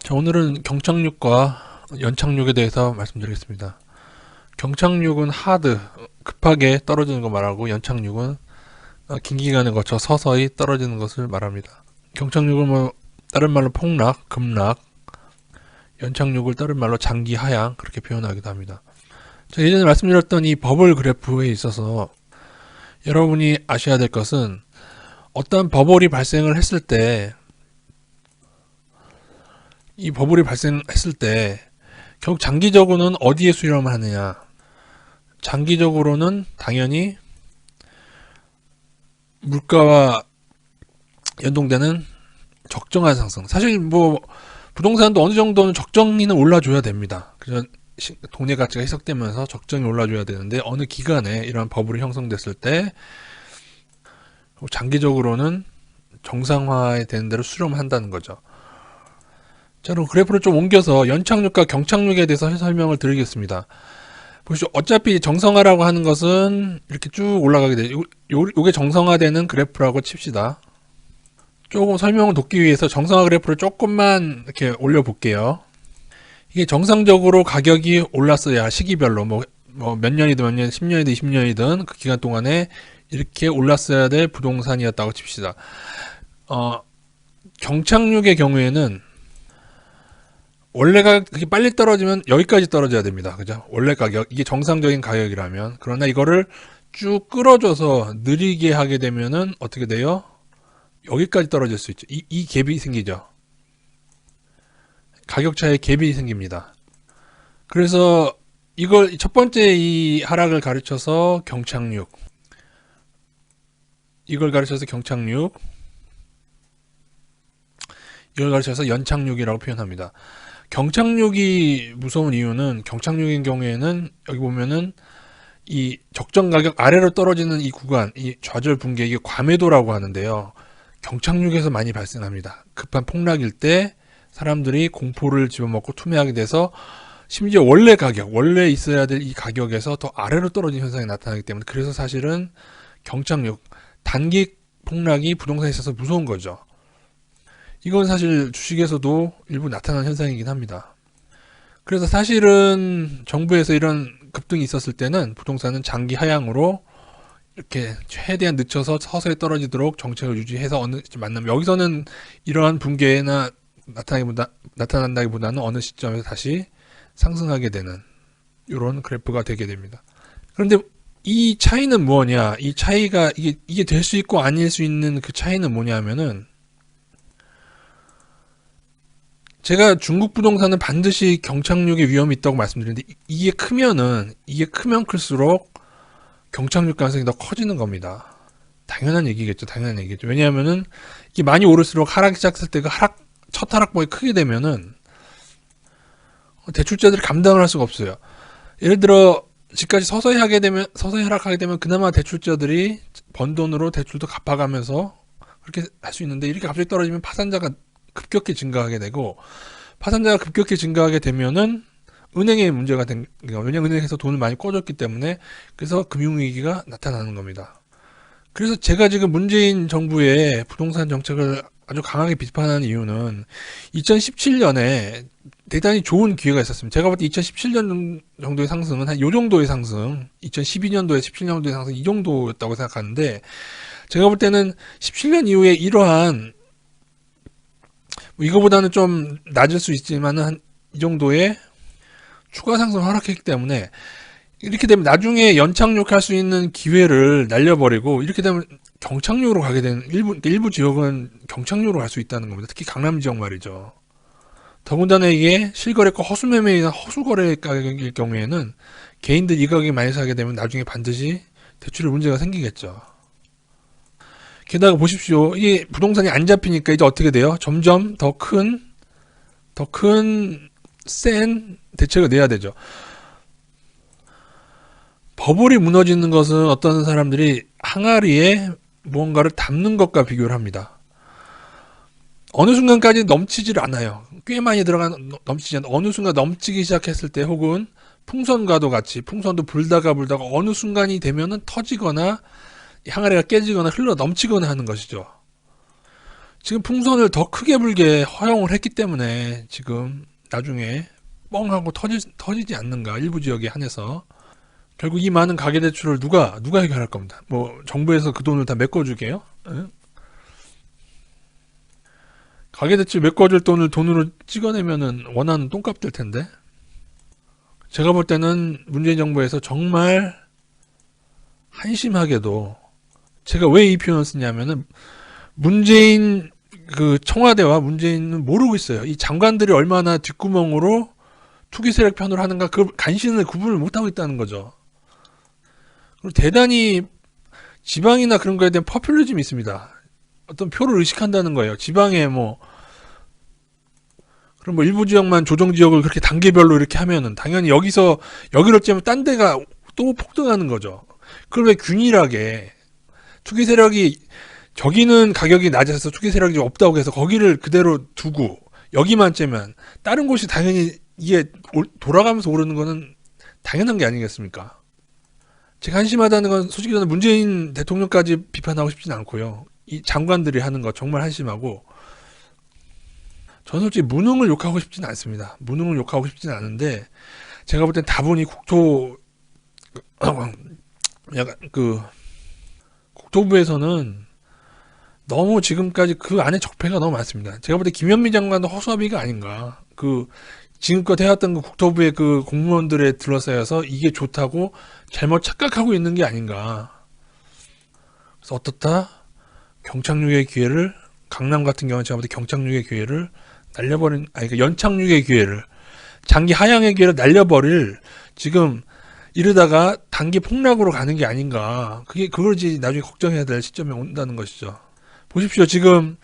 자, 오늘은 경착륙과 연착륙에 대해서 말씀드리겠습니다. 경착륙은 하드, 급하게 떨어지는 거 말하고, 연착륙은 긴 기간을 거쳐 서서히 떨어지는 것을 말합니다. 경착륙을 다른 말로 폭락, 급락, 연착륙을 다른 말로 장기 하향, 그렇게 표현하기도 합니다. 자, 예전에 말씀드렸던 이 버블 그래프에 있어서 여러분이 아셔야 될 것은, 어떠한 버블이 발생을 했을 때, 이 버블이 발생했을 때 결국 장기적으로는 어디에 수렴을 하느냐. 장기적으로는 당연히 물가와 연동되는 적정한 상승. 사실 부동산도 어느 정도는 적정히는 올라줘야 됩니다. 그래서 동네 가치가 희석되면서 적정히 올라줘야 되는데, 어느 기간에 이러한 버블이 형성됐을 때 장기적으로는 정상화에 되는 대로 수렴한다는 거죠. 자, 그럼 그래프를 좀 옮겨서 연착륙과 경착륙에 대해서 설명을 드리겠습니다. 보시죠. 어차피 정상화라고 하는 것은 이렇게 쭉 올라가게 돼요. 요게 정상화되는 그래프라고 칩시다. 조금 설명을 돕기 위해서 정상화 그래프를 조금만 이렇게 올려볼게요. 이게 정상적으로 가격이 올랐어야 시기별로 몇 년이든 몇 년, 10년이든 20년이든 그 기간 동안에 이렇게 올랐어야 될 부동산이었다고 칩시다. 경착륙의 경우에는 원래가 그렇게 빨리 떨어지면 여기까지 떨어져야 됩니다. 그죠? 원래 가격, 이게 정상적인 가격이라면. 그러나 이거를 쭉 끌어줘서 느리게 하게 되면은 어떻게 돼요? 여기까지 떨어질 수 있죠. 이 갭이 생기죠. 가격 차이에 갭이 생깁니다. 그래서 이걸 첫 번째 이 하락을 가르쳐서 경착륙, 이걸 가르쳐서 경착륙, 이걸 가르쳐서 연착륙이라고 표현합니다. 경착륙이 무서운 이유는, 경착륙인 경우에는 여기 보면은 이 적정 가격 아래로 떨어지는 이 구간, 이 좌절 붕괴, 이게 과매도라고 하는데요. 경착륙에서 많이 발생합니다. 급한 폭락일 때 사람들이 공포를 집어먹고 투매하게 돼서 심지어 원래 가격, 원래 있어야 될 이 가격에서 더 아래로 떨어지는 현상이 나타나기 때문에, 그래서 사실은 경착륙, 단기 폭락이 부동산에 있어서 무서운 거죠. 이건 사실 주식에서도 일부 나타나는 현상이긴 합니다. 그래서 사실은 정부에서 이런 급등이 있었을 때는 부동산은 장기 하향으로 이렇게 최대한 늦춰서 서서히 떨어지도록 정책을 유지해서 어느 시점 만나면, 여기서는 이러한 붕괴나 나타난다기보다는 어느 시점에서 다시 상승하게 되는 이런 그래프가 되게 됩니다. 그런데 이 차이는 뭐냐? 이 차이가 이게 될 수 있고 아닐 수 있는 그 차이는 뭐냐면은, 제가 중국 부동산은 반드시 경착륙의 위험이 있다고 말씀드렸는데, 이게 크면 클수록 경착륙 가능성이 더 커지는 겁니다. 당연한 얘기겠죠. 왜냐하면은 이게 많이 오를수록 하락이 시작했을 때 첫 하락폭이 크게 되면은 대출자들이 감당을 할 수가 없어요. 예를 들어 집까지 서서히 하락하게 되면 그나마 대출자들이 번 돈으로 대출도 갚아가면서 그렇게 할 수 있는데, 이렇게 갑자기 떨어지면 파산자가 급격히 증가하게 되고, 파산자가 급격히 증가하게 되면은 은행에 문제가 왜냐면 은행에서 돈을 많이 꿔줬기 때문에, 그래서 금융위기가 나타나는 겁니다. 그래서 제가 지금 문재인 정부의 부동산 정책을 아주 강하게 비판하는 이유는, 2017년에 대단히 좋은 기회가 있었습니다. 제가 볼 때 2017년 정도의 상승은 한 요 정도의 상승, 2012년도에 17년도의 상승 이 정도였다고 생각하는데, 제가 볼 때는 17년 이후에 이러한, 이거보다는 좀 낮을 수 있지만은 한 이 정도의 추가 상승 하락했기 때문에, 이렇게 되면 나중에 연착륙할 수 있는 기회를 날려버리고, 이렇게 되면 경착륙으로 가게 되는, 일부 지역은 경착륙으로 갈 수 있다는 겁니다. 특히 강남 지역 말이죠. 더군다나 이게 실거래가 허수매매나 허수거래 가격일 경우에는 개인들 이 가격에 많이 사게 되면 나중에 반드시 대출에 문제가 생기겠죠. 게다가 보십시오. 이게 부동산이 안 잡히니까 이제 어떻게 돼요? 점점 더 큰 센 대책을 내야 되죠. 버블이 무너지는 것은 어떤 사람들이 항아리에 무언가를 담는 것과 비교를 합니다. 어느 순간까지 넘치질 않아요. 꽤 많이 넘치지 않아요. 어느 순간 넘치기 시작했을 때, 혹은 풍선과도 같이, 풍선도 불다가 어느 순간이 되면은 터지거나 항아리가 깨지거나 흘러 넘치거나 하는 것이죠. 지금 풍선을 더 크게 불게 허용을 했기 때문에 지금 나중에 뻥 하고 터지지 않는가, 일부 지역에 한해서. 결국 이 많은 가계대출을 누가 해결할 겁니다. 뭐 정부에서 그 돈을 다 메꿔주게요? 예? 가계대출 메꿔줄 돈을 돈으로 찍어내면은 원하는 똥값 될 텐데. 제가 볼 때는 문재인 정부에서 정말 한심하게도, 제가 왜 이 표현을 쓰냐면은 문재인 그 청와대와 문재인은 모르고 있어요. 이 장관들이 얼마나 뒷구멍으로 투기 세력 편을 하는가, 그 간신을 구분을 못하고 있다는 거죠. 그리고 대단히 지방이나 그런 거에 대한 퍼퓰리즘이 있습니다. 어떤 표를 의식한다는 거예요. 지방에 그럼 일부 지역만 조정 지역을 그렇게 단계별로 이렇게 하면은 당연히 여기를 째면 딴 데가 또 폭등하는 거죠. 그걸 왜 균일하게 투기 세력이, 저기는 가격이 낮아서 투기 세력이 없다고 해서 거기를 그대로 두고 여기만 째면 다른 곳이 당연히 이게 돌아가면서 오르는 거는 당연한 게 아니겠습니까? 제가 한심하다는 건 솔직히 저는 문재인 대통령까지 비판하고 싶지는 않고요. 이 장관들이 하는 거 정말 한심하고, 저는 솔직히 무능을 욕하고 싶지는 않습니다. 무능을 욕하고 싶지는 않은데, 제가 볼 땐 다분히 약간 국토부에서는 너무 지금까지 그 안에 적폐가 너무 많습니다. 제가 볼 때 김현미 장관도 허수아비가 아닌가. 지금껏 해왔던 그 국토부의 그 공무원들에 둘러싸여서 이게 좋다고 잘못 착각하고 있는 게 아닌가. 그래서 어떻다? 경착륙의 기회를, 강남 같은 경우는 제가 볼 때 경착륙의 기회를 그러니까 연착륙의 기회를, 장기 하향의 기회를 날려버릴, 지금 이러다가 단기 폭락으로 가는 게 아닌가. 그걸 이제 나중에 걱정해야 될 시점에 온다는 것이죠. 보십시오. 지금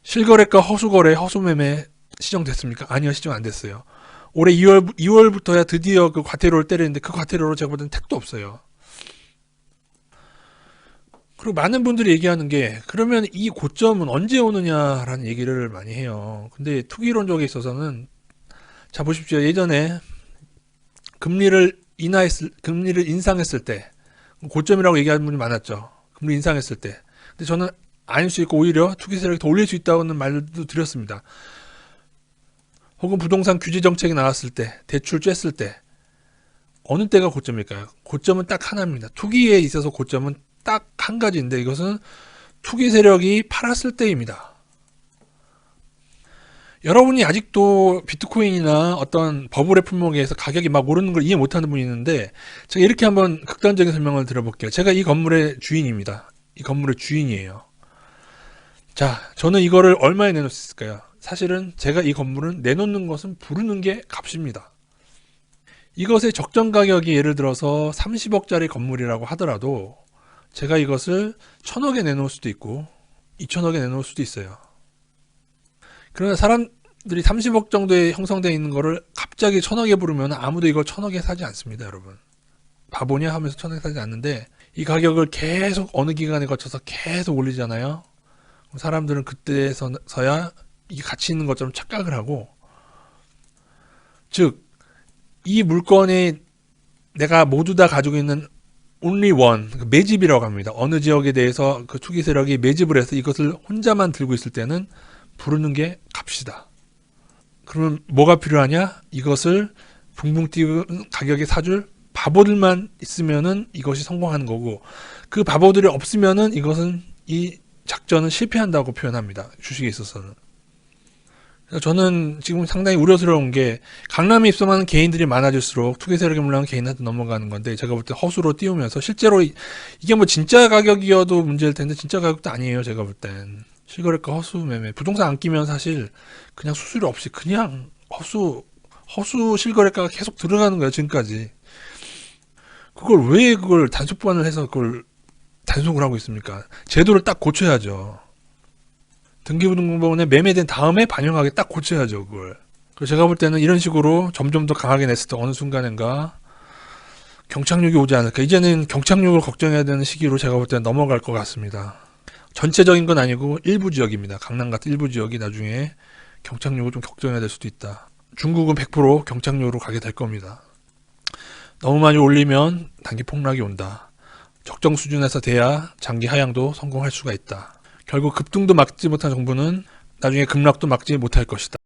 실거래가 허수거래, 허수매매 시정됐습니까? 아니요, 시정 안 됐어요. 올해 2월부터야 드디어 그 과태료를 때리는데, 그 과태료로 제가 볼 때는 택도 없어요. 그리고 많은 분들이 얘기하는 게, 그러면 이 고점은 언제 오느냐라는 얘기를 많이 해요. 근데 투기론 쪽에 있어서는, 자 보십시오. 예전에 금리를 인상했을 때 고점이라고 얘기하는 분이 많았죠. 금리 인상했을 때. 근데 저는 아닐 수 있고 오히려 투기 세력이 더 올릴 수 있다는 말도 드렸습니다. 혹은 부동산 규제 정책이 나왔을 때, 대출 쬐을 때, 어느 때가 고점일까요? 고점은 딱 하나입니다. 투기에 있어서 고점은 딱 한 가지인데, 이것은 투기 세력이 팔았을 때입니다. 여러분이 아직도 비트코인이나 어떤 버블의 품목에서 가격이 막 오르는 걸 이해 못하는 분이 있는데, 제가 이렇게 한번 극단적인 설명을 드려볼게요. 제가 이 건물의 주인입니다. 이 건물의 주인이에요. 자, 저는 이거를 얼마에 내놓을 수 있을까요? 사실은 제가 이 건물은 내놓는 것은 부르는 게 값입니다. 이것의 적정 가격이 예를 들어서 30억짜리 건물이라고 하더라도 제가 이것을 1000억에 내놓을 수도 있고 2000억에 내놓을 수도 있어요. 그러나 사람들이 30억 정도에 형성되어 있는 거를 갑자기 1000억에 부르면 아무도 이걸 1000억에 사지 않습니다, 여러분. 바보냐 하면서 1000억에 사지 않는데, 이 가격을 계속 어느 기간에 거쳐서 계속 올리잖아요. 사람들은 그때서야 이게 가치 있는 것처럼 착각을 하고, 즉 이 물건이 내가 모두 다 가지고 있는 only one, 매집이라고 합니다. 어느 지역에 대해서 그 투기 세력이 매집을 해서 이것을 혼자만 들고 있을 때는 부르는 게 값이다. 그러면 뭐가 필요하냐? 이것을 붕붕 뛰는 가격에 사줄 바보들만 있으면은 이것이 성공하는 거고, 그 바보들이 없으면은 이 작전은 실패한다고 표현합니다. 주식에 있어서는. 저는 지금 상당히 우려스러운 게, 강남에 입성하는 개인들이 많아질수록 투기 세력에 물러난 개인한테 넘어가는 건데, 제가 볼 때 허수로 띄우면서 실제로 이게 뭐 진짜 가격이어도 문제일 텐데 진짜 가격도 아니에요. 제가 볼 땐 실거래가 허수 매매, 부동산 안 끼면 사실 그냥 수수료 없이 그냥 허수 실거래가가 계속 들어가는 거예요. 지금까지. 그걸 단속 보완을 해서 그걸 단속을 하고 있습니까? 제도를 딱 고쳐야죠. 등기부등본에 매매된 다음에 반영하게 딱 고쳐야죠, 그걸. 그래서 제가 볼 때는 이런 식으로 점점 더 강하게 냈을 때 어느 순간인가 경착륙이 오지 않을까. 이제는 경착륙을 걱정해야 되는 시기로 제가 볼 때는 넘어갈 것 같습니다. 전체적인 건 아니고 일부 지역입니다. 강남 같은 일부 지역이 나중에 경착륙을 좀 걱정해야 될 수도 있다. 중국은 100% 경착륙으로 가게 될 겁니다. 너무 많이 올리면 단기 폭락이 온다. 적정 수준에서 돼야 장기 하향도 성공할 수가 있다. 결국 급등도 막지 못한 정부는 나중에 급락도 막지 못할 것이다.